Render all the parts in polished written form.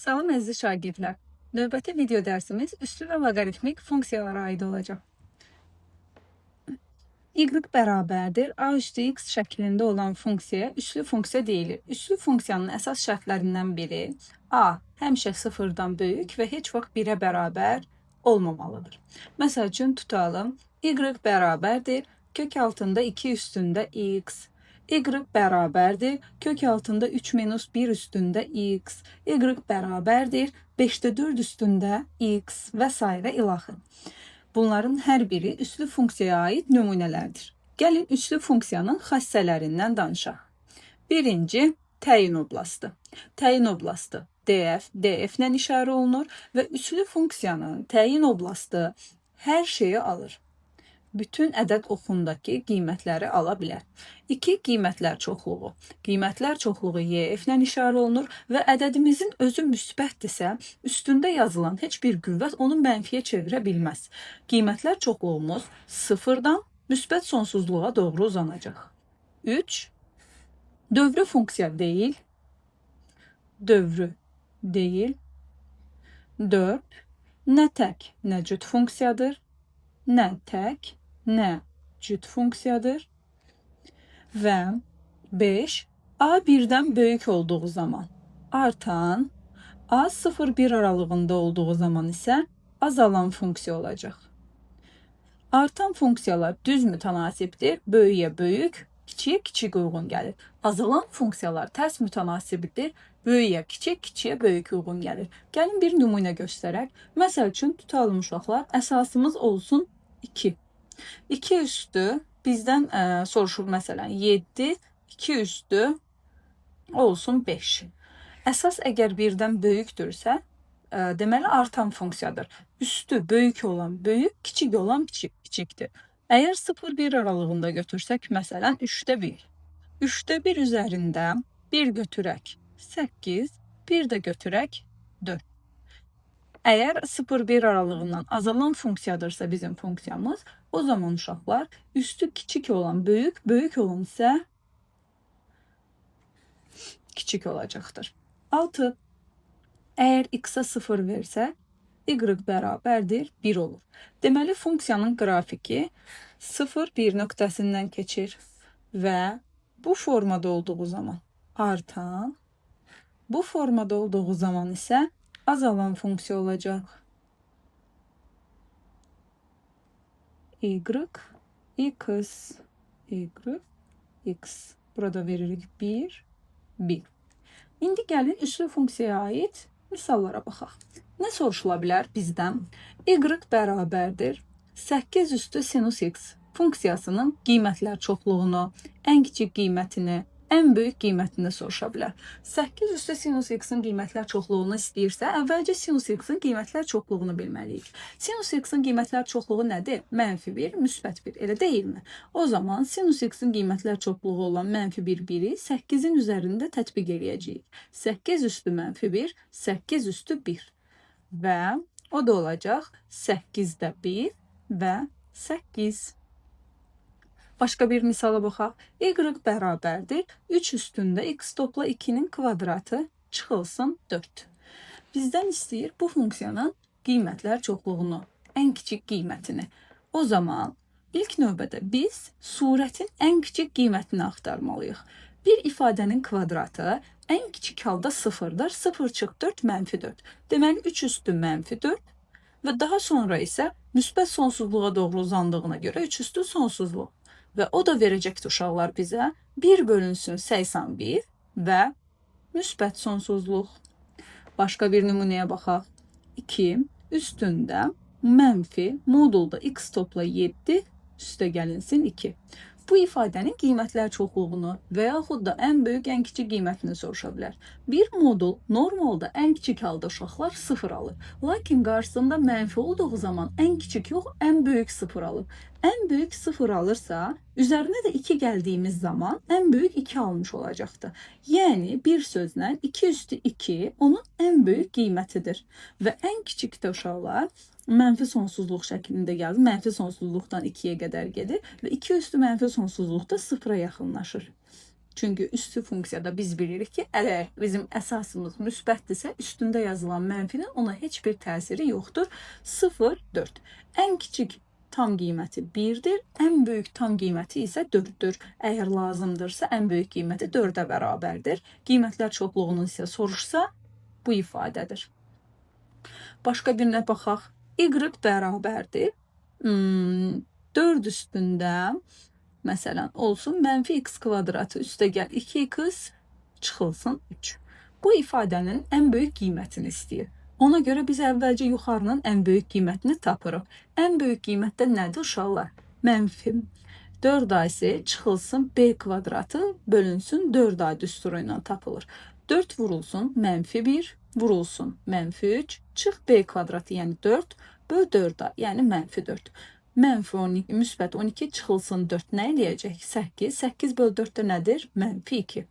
Salam əziz şagirdlər. Növbəti video dərsimiz üslü və loqaritmik funksiyalara aid olacaq. Y bərabərdir A üstü X şəklində olan funksiyaya üslü funksiya deyilir. Üslü funksiyanın əsas şərtlərindən biri A həmişə sıfırdan böyük və heç vaxt 1-ə bərabər olmamalıdır. Məsəl üçün tutalım, Y bərabərdir kök altında 2 üstündə X. Y bərabərdir kök altında 3 minus 1 üstündə X. Y bərabərdir 5-də 4 üstündə X və s. ilaxır. Bunların hər biri üslü funksiyaya aid nümunələrdir. Gəlin üslü funksiyanın xassələrindən danışaq. Birinci, təyin oblastı. Təyin oblastı df ilə işarə olunur və üslü funksiyanın təyin oblastı hər şeyi alır. Bütün ədəd oxundakı qiymətləri ala bilər. 2. Qiymətlər çoxluğu. Qiymətlər çoxluğu YF ilə işarə olunur və ədədimizin özü müsbətdirsə, üstündə yazılan heç bir qüvvət onu mənfiyə çevirə bilməz. Qiymətlər çoxluğumuz sıfırdan müsbət sonsuzluğa doğru uzanacaq. 3. Dövrü funksiya deyil. Dövrü deyil. 4. Nə tək, nə cüt funksiyadır. Nə tək, nə cüt funksiyadır. Və 5. A 1-dən böyük olduğu zaman artan, A 0-1 aralığında olduğu zaman isə azalan funksiya olacaq. Artan funksiyalar düz mütənasibdir, böyüyə böyük, kiçiyə kiçik uyğun gəlir. Azalan funksiyalar tərs mütənasibdir, böyüyə kiçik, kiçiyə böyük uyğun gəlir. Gəlin bir nümunə göstərək. Məsəl üçün tutalım uşaqlar, əsasımız olsun 2. 2 üstü bizdən soruşur məsələn 7, 2 üstü olsun 5. Əsas əgər 1-dən böyükdürsə, deməli artan funksiyadır. Üstü böyük olan böyük, kiçik olan kiçikdir. Əgər 0-1 aralığında götürsək, məsələn 3-də 1. 3-də 1 üzərində 1 götürək 8, 1 də götürək 4. Əgər 0-1 aralığından azalan funksiyadırsa bizim funksiyamız, o zaman uşaqlar üstü kiçik olan böyük, böyük olan isə kiçik olacaqdır. 6. Əgər x-a 0 versə, y bərabərdir 1 olur. Deməli, funksiyanın qrafiki 0-1 nöqtəsindən keçir və bu formada olduğu zaman artan, bu formada olduğu zaman isə azalan funksiya olacaq. Y, x, y, x. Burada veririk 1, 1. İndi gəlin üslü funksiyaya aid misallara baxaq. Nə soruşula bilər bizdən? Y bərabərdir 8 üstü sinus x funksiyasının qiymətlər çoxluğunu, ən kiçik qiymətini, ən böyük qiymətini soruşa bilər. 8 üstü sinus x-in qiymətlər çoxluğunu istəyirsə, əvvəlcə sinus x-in qiymətlər çoxluğunu bilməliyik. Sinus x-in qiymətlər çoxluğu nədir? -1, -1, elə deyilmi? O zaman sinus x-in qiymətlər çoxluğu olan -1, 1-i 8-in üzərində tətbiq edəcəyik. 8 üstü -1, 8 üstü 1. Və o da olacaq 8-də 1 və 8. Başqa bir misala baxaq. Y bərabərdir 3 üstündə x topla 2-nin kvadratı çıxılsın 4. Bizdən istəyir bu funksiyanın qiymətlər çoxluğunu, ən kiçik qiymətini. O zaman ilk növbədə biz surətin ən kiçik qiymətini axtarmalıyıq. Bir ifadənin kvadratı ən kiçik halda 0-dır. 0 çıx 4 -4. Deməli 3 üstü -4 və daha sonra isə müsbət sonsuzluğa doğru uzandığına görə 3 üstü sonsuzluq. Və o da verəcəkdir uşaqlar bizə 1 bölünsün 81 və müsbət sonsuzluq. Başqa bir nümunəyə baxaq. 2 üstündə mənfi modulda x topla 7 üstə gəlinsin 2. Bu ifadənin qiymətlər çoxluğunu və yaxud da ən böyük, ən kiçik qiymətini soruşa bilər. Bir modul normalda ən kiçik halda uşaqlar 0 alır. Lakin qarşısında mənfi olduğu zaman ən kiçik yox, ən böyük 0 alır. Ən böyük 0 alırsa, üzərinə də 2 gəldiyimiz zaman ən böyük 2 almış olacaqdır. Yəni, bir sözlə 2 üstü 2 onun ən böyük qiymətidir. Və ən kiçik də uşaqlar mənfi sonsuzluq şəklində gəlir. Mənfi sonsuzluqdan 2-yə qədər gedir və 2 üstü mənfi sonsuzluqda 0-a yaxınlaşır. Çünki üstü funksiyada biz bilirik ki, əgər bizim əsasımız müsbətdirsə, üstündə yazılan mənfinin ona heç bir təsiri yoxdur. 0, 4. Ən kiçik tam qiyməti 1-dir, ən böyük tam qiyməti isə 4-dür. Əgər lazımdırsa, ən böyük qiyməti 4-ə bərabərdir. Qiymətlər çoxluğunu isə soruşsa, bu ifadədir. Başqa birinə baxaq. Y bərabərdir. 4 üstündə, məsələn, olsun, mənfi x kvadratı üstə gəl 2x çıxılsın 3. Bu ifadənin ən böyük qiymətini istəyir. Ona görə biz əvvəlcə yuxarının ən böyük qiymətini tapırıq. Ən böyük qiymətdə nədir uşaqlar? Mənfi 4ac çıxılsın b kvadratı bölünsün 4a düsturu ilə tapılır. 4 vurulsun mənfi 1, vurulsun mənfi 3, çıx b kvadratı, yəni 4, böl 4a, yəni mənfi 4. Mənfi 12, müsbət 12 çıxılsın 4 nə eləyəcək? 8. 8 böl 4 nədir? Mənfi 2.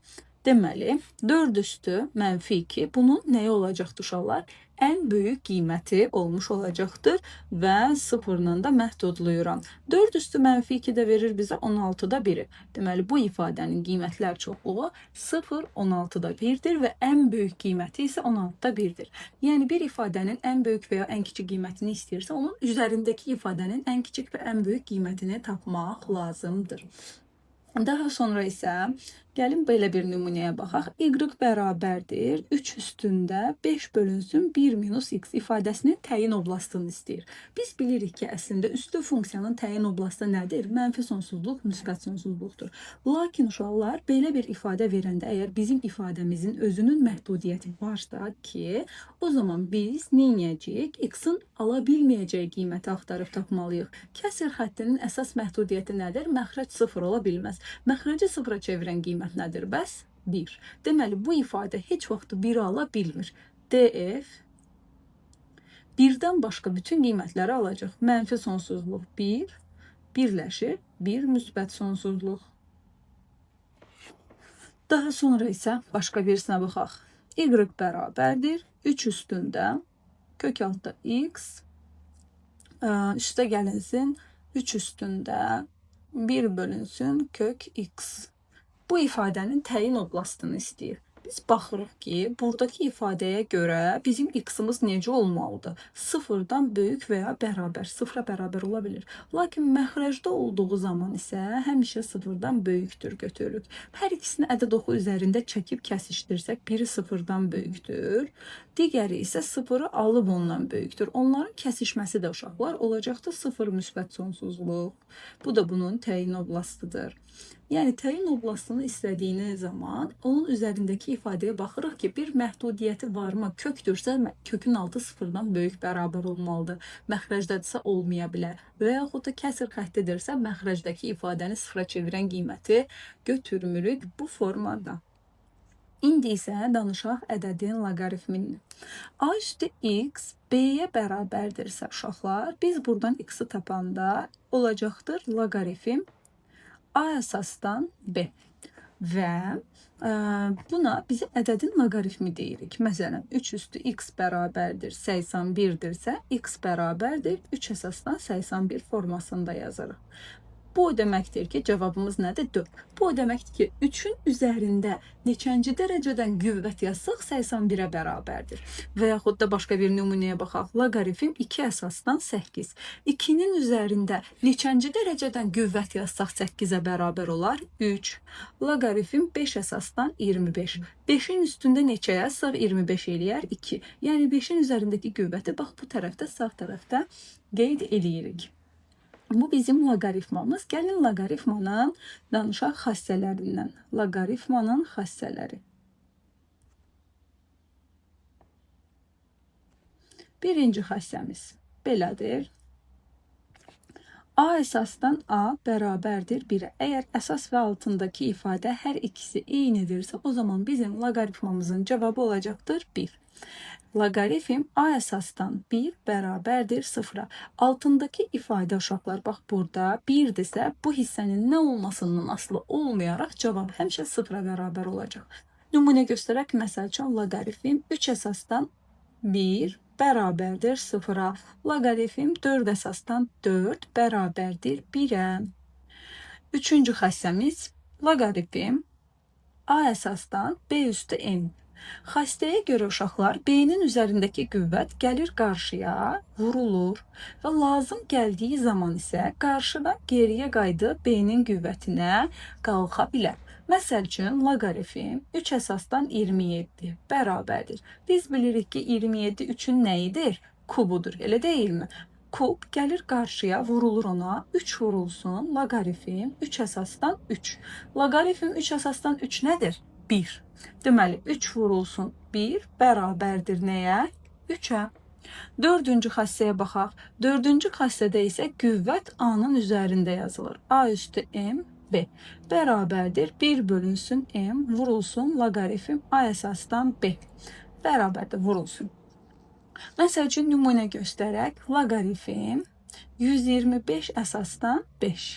Deməli, 4 üstü mənfi 2, bunun nəyi olacaqdır uşaqlar? Ən böyük qiyməti olmuş olacaqdır və sıfırla da məhdudlayıram. 4 üstü mənfi 2 də verir bizə 16-da 1-i. Deməli, bu ifadənin qiymətlər çoxluğu 0, 16-da 1-dir və ən böyük qiyməti isə 16-da 1-dir. Yəni, bir ifadənin ən böyük və ya ən kiçik qiymətini istəyirsə, onun üzərindəki ifadənin ən kiçik və ən böyük qiymətini tapmaq lazımdır. Daha sonra isə gəlin belə bir nümunəyə baxaq. Y bərabərdir 3 üstündə 5 bölünsün 1 minus x ifadəsinin təyin oblastını istəyir. Biz bilirik ki, əslində üslü funksiyanın təyin oblastı nədir? Mənfi sonsuzluq, müsbət sonsuzluqdur. Lakin uşaqlar, belə bir ifadə verəndə, əgər bizim ifadəmizin özünün məhdudiyyəti varsa ki, o zaman biz nə edəcəyik? X-in ala bilməyəcəyi qiyməti axtarıb tapmalıyıq. Kəsr xəttinin əsas məhdudiyyəti nədir? Məxrəc 0 ola bilməz. Məxrəci 0-a çevirən qiymət nədir? Bəs 1. Deməli, bu ifadə heç vaxt 1 ala bilmir. DF 1-dən başqa bütün qiymətləri alacaq. Mənfi sonsuzluq 1, birləşir 1 müsbət sonsuzluq. Daha sonra isə başqa birisinə baxaq. Y bərabərdir 3 üstündə kök altda x üstə gəlinsin 3 üstündə 1 bölünsün kök x. Bu ifadənin təyin oblastını istəyir. Biz baxırıq ki, buradakı ifadəyə görə bizim x-ımız necə olmalıdır? 0-dan böyük və ya bərabər, 0-a bərabər ola bilir. Lakin məxrəcdə olduğu zaman isə həmişə 0-dan böyükdür götürürük. Hər ikisini ədəd oxu üzərində çəkib kəsişdirsək, biri 0-dan böyükdür, digəri isə 0-ı alıb ondan böyükdür. Onların kəsişməsi də uşaqlar olacaqdır 0 müsbət sonsuzluq. Bu da bunun təyin oblastıdır. Yəni, təyin oblastını istədiyiniz zaman onun üzərindəki ifadəyə baxırıq ki, bir məhdudiyyəti varmı? Kökdürsə, kökün altı 0-dan böyük bərabər olmalıdır. Məxrəcdədirsə, olmaya bilər. Və yaxud da kəsr xəttidirsə, məxrəcdəki ifadəni 0-a çevirən qiyməti götürmürük bu formada. İndi isə danışaq ədədin loqaritmini. A üstü x b-yə bərabərdirsə uşaqlar, biz buradan x-i tapanda olacaqdır loqaritm A əsasdan B və buna bizim ədədin loqaritmi deyirik. Məsələn, 3 üstü x bərabərdir 81-dirsə, x bərabərdir 3 əsasdan 81 formasında yazarıq. Bu o deməkdir ki, cavabımız nədir? 4. Bu o deməkdir ki, 3-ün üzərində neçənci dərəcədən qüvvət yazsaq 81-ə bərabərdir. Və yaxud da başqa bir nümunəyə baxaq. Loqaritm 2 əsasdan 8. 2-nin üzərində neçənci dərəcədən qüvvət yazsaq 8-ə bərabər olar? 3. Loqaritm 5 əsasdan 25. 5-in üstündə neçə yazsaq 25 eləyər? 2. Yəni 5-in üzərindəki qüvvəti bax bu tərəfdə, sağ tərəfdə qeyd eləyirik. Bu bizim loqaritmamız. Gəlin loqaritmanın danışaq xassələrindən. Loqaritmanın xassələri. Birinci xassəmiz belədir. A əsasdan A bərabərdir 1-ə. Əgər əsas və altındakı ifadə hər ikisi eynidirsə, o zaman bizim loqaritmamızın cavabı olacaqdır 1. Loqaritm A əsasdan 1 bərabərdir 0-a. Altındakı ifadə uşaqlar, bax burada 1-dirsə, bu hissənin nə olmasından asılı olmayaraq cavab həmişə 0-a bərabər olacaq. Nümunə göstərək, məsəl üçün loqaritm 3 əsasdan 1 bərabərdir 0-a. Loqaritm 4 əsasdan 4 bərabərdir 1-ə. Üçüncü xəssəmiz loqaritm A əsasdan B üstü n. Xəstəyə görə uşaqlar B-nin üzərindəki qüvvət gəlir qarşıya, vurulur və lazım gəldiyi zaman isə qarşıdan geriyə qayıdıb B-nin qüvvətinə qalxa bilər. Məsəl üçün, loqaritm 3 əsasdan 27 bərabərdir. Biz bilirik ki, 27 3-ün nəyidir? Kubudur, elə deyilmi? Kub gəlir qarşıya, vurulur ona, 3 vurulsun, loqaritm 3 əsasdan 3. Loqaritm 3 əsasdan 3 nədir? 1. Deməli, 3 vurulsun 1 bərabərdir nəyə? 3-ə. Dördüncü xəstəyə baxaq. Dördüncü xəstədə isə qüvvət A-nın üzərində yazılır. A üstü M, B bərabərdir 1 bölünsün M, vurulsun loqaritm A əsasdan B. Bərabərdir, vurulsun. Məsəl üçün, nümunə göstərək, loqaritm 125 əsasdan 5.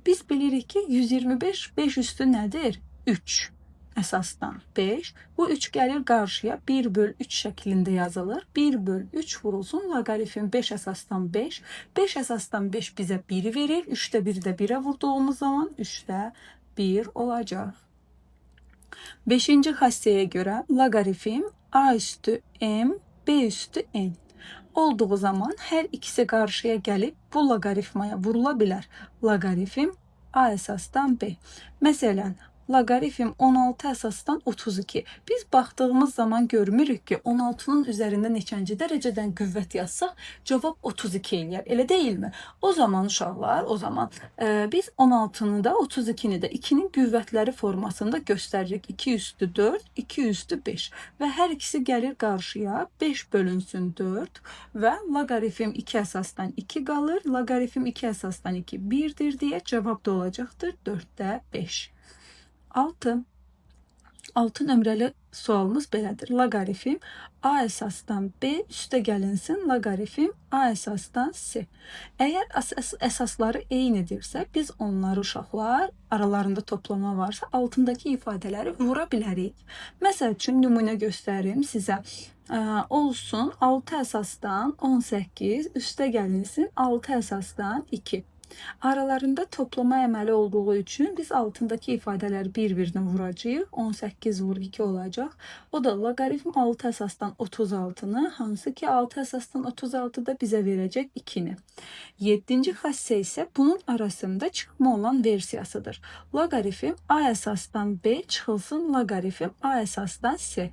Biz bilirik ki, 125 5 üstü nədir? 3 əsasdan 5. Bu 3 gəlir qarşıya 1 böl 3 şəklində yazılır. 1 böl 3 vurulsun, loqaritm 5 əsasdan 5. 5 əsasdan 5 bizə 1 verir. 3də 1 də 1-ə vurduğumuz zaman 3də 1 olacaq. 5-ci xəstəyə görə loqaritm A üstü M, B üstü n olduğu zaman hər ikisi qarşıya gəlib bu loqaritmaya vurula bilər. Loqaritm A əsasdan B. Məsələn, loqaritm 16 əsasdan 32. Biz baxdığımız zaman görmürük ki, 16-nın üzərində neçənci dərəcədən qüvvət yazsaq, cavab 32 eləyər. Elə deyilmi? O zaman uşaqlar, biz 16-nı da, 32-ni də 2-nin qüvvətləri formasında göstəririk. 2 üstü 4, 2 üstü 5 və hər ikisi gəlir qarşıya 5 bölünsün 4 və loqaritm 2 əsasdan 2 qalır. Loqaritm 2 əsasdan 2 1-dir deyə cavab da olacaqdır 4də 5. 6 nömrəli sualımız belədir. Loqaritm A əsasdan B üstə gəlinsin loqaritm A əsasdan C. Əgər əsasları eynidirsə, biz onları uşaqlar aralarında toplama varsa altındakı ifadələri vura bilərik. Məsəl üçün, nümunə göstərim sizə. Olsun 6 əsasdan 18 üstə gəlinsin 6 əsasdan 2. Aralarında toplama əməli olduğu üçün biz altındakı ifadələri bir-birinə vuracağıq. 18 vur 2 olacaq. O da loqaritm 6 əsasdan 36-nı, hansı ki 6 əsasdan 36 da bizə verəcək 2-ni. 7-ci xəstə isə bunun arasında çıxma olan versiyasıdır. Loqaritm A əsasdan B çıxılsın loqaritm A əsasdan C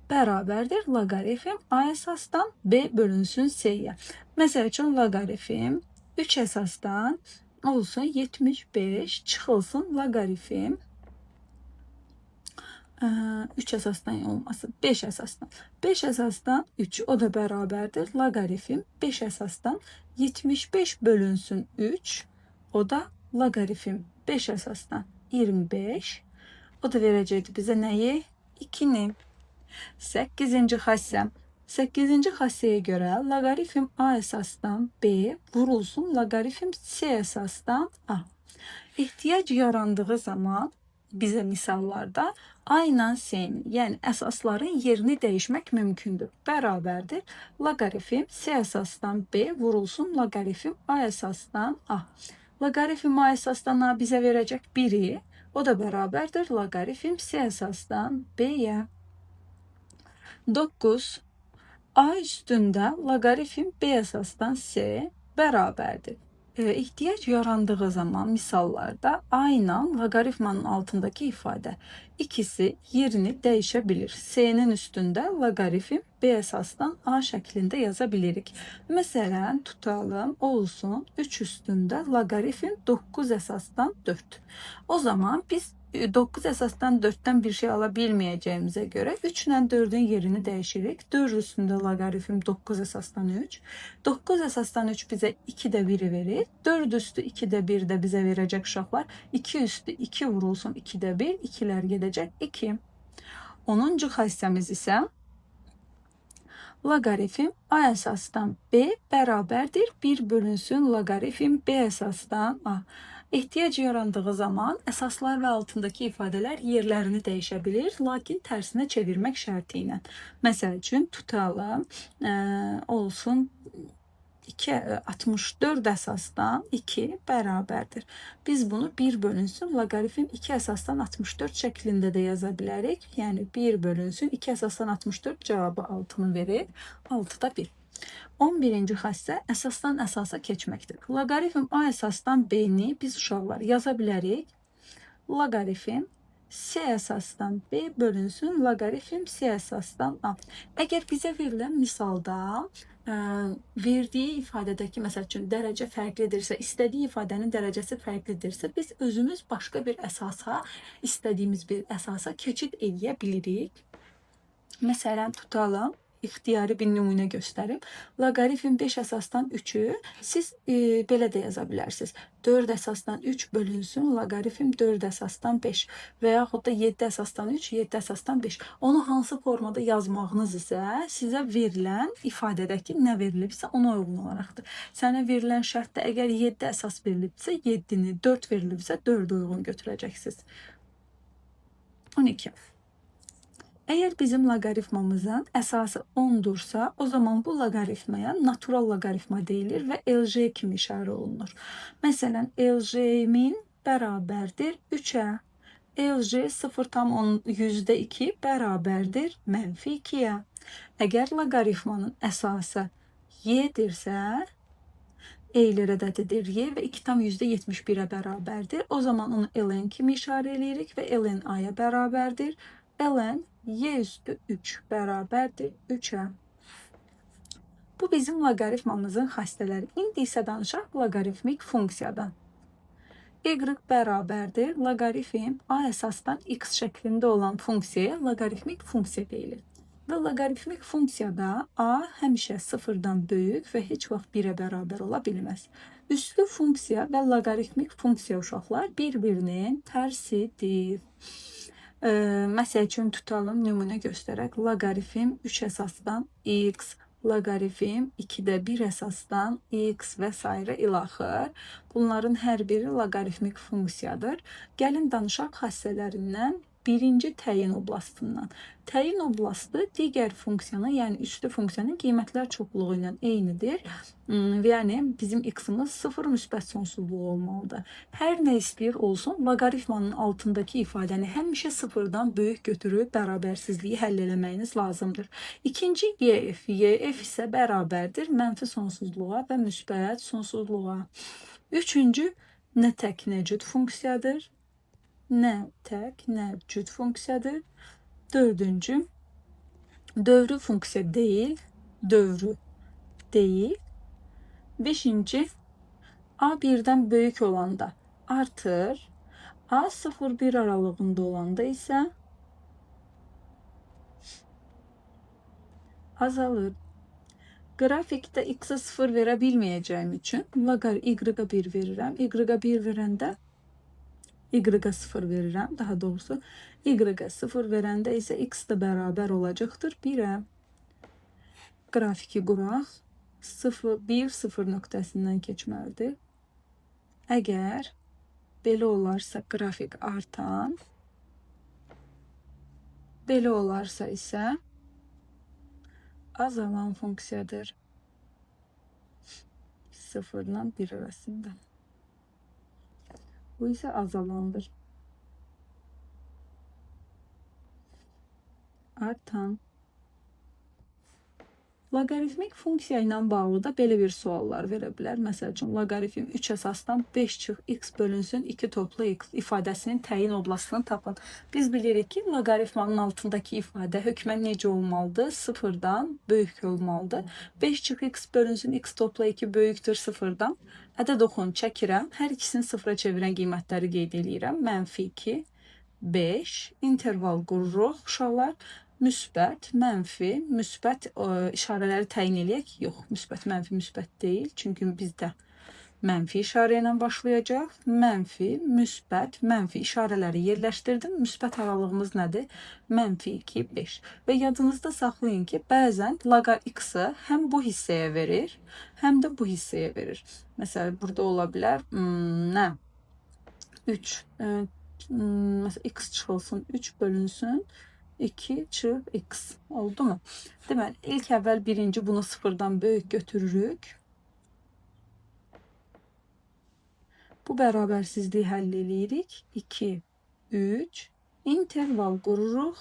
bərabərdir loqaritm A əsasdan B bölünsün C-yə. Məsəl üçün, loqaritm 3 əsasdan olsun 75 çıxılsın loqaritm 3 əsasdan olması 5 əsasdan. 5 əsasdan 3 o da bərabərdir loqaritm 5 əsasdan 75 bölünsün 3 o da loqaritm 5 əsasdan 25 o da verəcəkdir bizə nəyi? 2-ni. 8-ci xəstə. 8-ci xəstəyə görə loqaritm A əsasdan B vurulsun loqaritm C əsasdan A. Ehtiyac yarandığı zaman bizə misallarda A ilə C-nin, yəni əsasların yerini dəyişmək mümkündür. Bərabərdir loqaritm C əsasdan B vurulsun loqaritm A əsasdan A. Loqaritm A əsasdan A bizə verəcək 1-i, o da bərabərdir loqaritm C əsasdan B-yə. 9. A üstündə loqaritm B əsasdan C bərabərdir. Ehtiyac yarandığı zaman misallarda A ilə loqaritmanın altındakı ifadə ikisi yerini dəyişə bilir. C-nin üstündə loqaritm B əsasdan A şəklində yaza bilirik. Məsələn, tutalım, olsun 3 üstündə loqaritm 9 əsasdan 4. O zaman biz 9 əsasdan 4-dən bir şey ala bilməyəcəyimizə görə 3 ilə 4-ün yerini dəyişirik. 4 üstündə loqaritm 9 əsasdan 3. 9 əsasdan 3 bizə 2də 1-i verir. 4 üstü 2də 1 də bizə verəcək uşaqlar. 2 üstü 2 vurulsun 2də 1. 2-lər gedəcək 2. 10-cu xəstəmiz isə loqaritm A əsasdan B bərabərdir 1 bölünsün loqaritm B əsasdan A. Ehtiyac yarandığı zaman əsaslar və altındakı ifadələr yerlərini dəyişə bilir, lakin tərsinə çevirmək şərti ilə. Məsəl üçün, tutalım, olsun 64 əsasdan 2 bərabərdir. Biz bunu 1 bölünsün loqaritm 2 əsasdan 64 şəklində də yaza bilərik. Yəni 1 bölünsün 2 əsasdan 64 cavabı 6-nı verir. 6-da 1. 11-ci xəstə əsasdan əsasa keçməkdir. Loqaritm A əsasdan B-ni biz uşaqlar yaza bilərik. Loqaritm C əsasdan B bölünsün loqaritm C əsasdan A. Əgər bizə verilən misalda verdiyi ifadədəki məsəl üçün dərəcə fərqlidirsə, istədiyi ifadənin dərəcəsi fərqlidirsə, biz özümüz başqa bir əsasa, istədiyimiz bir əsasa keçid edə bilirik. Məsələn, tutalım. İxtiyari bir nümunə göstərim. Loqaritm 5 əsasdan 3-ü siz belə də yaza bilərsiniz. 4 əsasdan 3 bölünsün loqaritm 4 əsasdan 5 və yaxud da 7 əsasdan 3, 7 əsasdan 5. Onu hansı formada yazmağınız isə sizə verilən ifadədəki nə verilibsə ona uyğun olaraqdır. Sənə verilən şərtdə əgər 7 əsas verilibsə 7-ni, 4 verilibsə 4 uyğun götürəcəksiniz. 12. Əgər bizim loqaritmamızın əsası 10-dursa, o zaman bu loqaritmaya natural loqaritma deyilir və LJ kimi işarə olunur. Məsələn, LJ-min bərabərdir 3-ə. LJ 0,2 bərabərdir -2-yə. Əgər loqaritmanın əsası Y-dirsə, eyli ədədidir Y və 2,71-ə bərabərdir. O zaman onu ln kimi işarə edirik və ln A-ya bərabərdir. ln Y üstü 3 bərabərdir 3-ə. Bu bizim loqaritmamızın xəstələri. İndi isə danışaq loqaritmik funksiyadan. Y bərabərdir loqaritm A əsasdan x şəklində olan funksiyaya loqaritmik funksiya deyilir. Və loqaritmik funksiyada A həmişə 0-dan böyük və heç vaxt 1-ə bərabər ola bilməz. Üslü funksiya və loqaritmik funksiya uşaqlar bir-birinin tərsidir. Məsəl üçün tutalım, nümunə göstərək. Loqaritm 3 əsasdan x, loqaritm 2-də 1 əsasdan x və s. ilaxır. Bunların hər biri loqaritmik funksiyadır. Gəlin danışaq xəstələrindən. Birinci təyin oblastından. Təyin oblastı digər funksiyanın, yəni üslü funksiyanın qiymətlər çoxluğu ilə eynidir. Yəni bizim x-imiz 0 müsbət sonsuzluğu olmalıdır. Hər nə istəyir olsun, loqaritmanın altındakı ifadəni həmişə 0-dan böyük götürüb bərabərsizliyi həll eləməyiniz lazımdır. İkinci YF. YF isə bərabərdir mənfi sonsuzluğa və müsbət sonsuzluğa. Üçüncü nə tək nə cüt funksiyadır. Nə tək, nə cüt funksiyadır. Dördüncü, dövrü funksiya deyil, dövrü deyil. Beşinci, A 1-dən böyük olanda artır, A 0-1 aralığında olanda isə azalır. Qrafikdə x-ə 0 verə bilməyəcəyim üçün y-ə 1 verirəm. Y-ə 1 verəndə y-ə 0 verirəm, daha doğrusu y-ə 0 verəndə isə x də bərabər olacaqdır 1-ə. Qrafiki quraq. 1-0 nöqtəsindən keçməlidir. Əgər belə olarsa qrafik artan, belə olarsa isə azalan funksiyadır. 0-dan 1 arasında. Bu isə azalandır. Artan. Loqaritmik funksiya ilə bağlı da belə bir suallar verə bilər. Məsəl üçün, loqaritm 3 əsasdan 5 çıx x bölünsün 2 toplu x ifadəsinin təyin oblastını tapın. Biz bilirik ki, loqaritmanın altındakı ifadə hökmən necə olmalıdır? 0-dan böyük olmalıdır. 5 çıx x bölünsün x toplu 2 böyükdür 0-dan. Ədəd oxunu çəkirəm. Hər ikisini 0-a çevirən qiymətləri qeyd edirəm. -2, 5, interval qururuq uşaqlar. Müsbət, mənfi, müsbət işarələri təyin eləyək. Yox, müsbət, mənfi, müsbət deyil. Çünki bizdə mənfi işarə ilə başlayacaq. Mənfi, müsbət, mənfi işarələri yerləşdirdim. Müsbət aralığımız nədir? -2, 5. Və yadınızda saxlayın ki, bəzən loqa x-ı həm bu hissəyə verir, həm də bu hissəyə verir. Məsələn, burada ola bilər, nə? 3, məsələn, x çıxılsın, 3 bölünsün. 2 çıx x oldu mu? Deməli, ilk əvvəl birinci bunu 0-dan böyük götürürük. Bu bərabərsizliyi həll eləyirik. 2, 3, interval qururuq.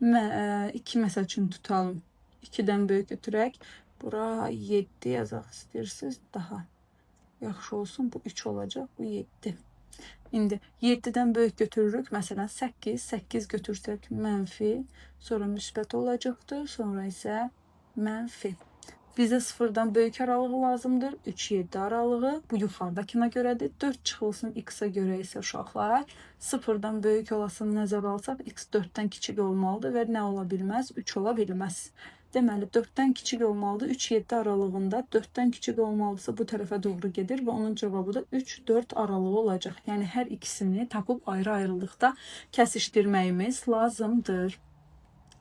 2 məsəl üçün tutalım. 2-dən böyük götürək. Bura 7 yazaq istəyirsiniz. Daha yaxşı olsun. Bu 3 olacaq. Bu 7. İndi 7-dən böyük götürürük. Məsələn 8. 8 götürsək mənfi. Sonra müsbət olacaqdır. Sonra isə mənfi. Bizə 0-dan böyük aralığı lazımdır. 3-7 aralığı. Bu yuxarıdakına görədir. 4 çıxılsın x-a görə isə uşaqlar 0-dan böyük olasını nəzərə alsaq x 4-dən kiçik olmalıdır və nə ola bilməz? 3 ola bilməz. Deməli 4-dən kiçik olmalıdır. 3-7 aralığında 4-dən kiçik olmalıdırsa bu tərəfə doğru gedir və onun cavabı da 3-4 aralığı olacaq. Yəni hər ikisini tapıb ayrı-ayrılıqda kəsişdirməyimiz lazımdır.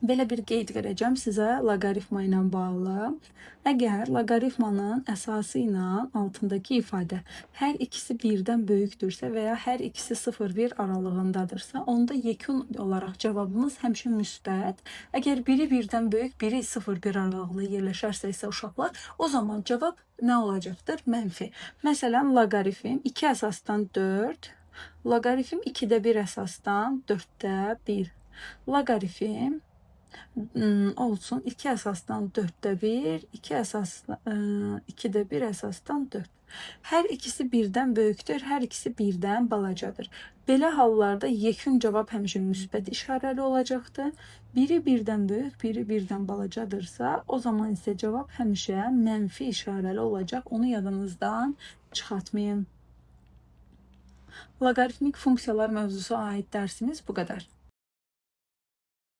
Belə bir qeyd verəcəm sizə loqaritma ilə bağlı. Əgər loqaritmanın əsası ilə altındakı ifadə hər ikisi 1-dən böyükdürsə və ya hər ikisi 0-1 aralığındadırsa, onda yekun olaraq cavabımız həmişə müsbət. Əgər biri 1-dən böyük, biri 0-1 aralığında yerləşərsə isə uşaqlar, o zaman cavab nə olacaqdır? Mənfi. Məsələn, loqaritm 2 əsasdan 4, loqaritm 2-də 1 əsasdan 4-də 1. Loqaritm olsun 2 əsasdan 4-də 1, 2-də 1 əsasdan 4. Hər ikisi 1-dən böyükdür, hər ikisi 1-dən balacadır. Belə hallarda yekun cavab həmişə müsbət işarəli olacaqdır. Biri 1-dən böyük, biri 1-dən balacadırsa, o zaman isə cavab həmişə mənfi işarəli olacaq. Onu yadınızdan çıxartmayın. Loqaritmik funksiyalar mövzusu aid dərsimiz bu qədər.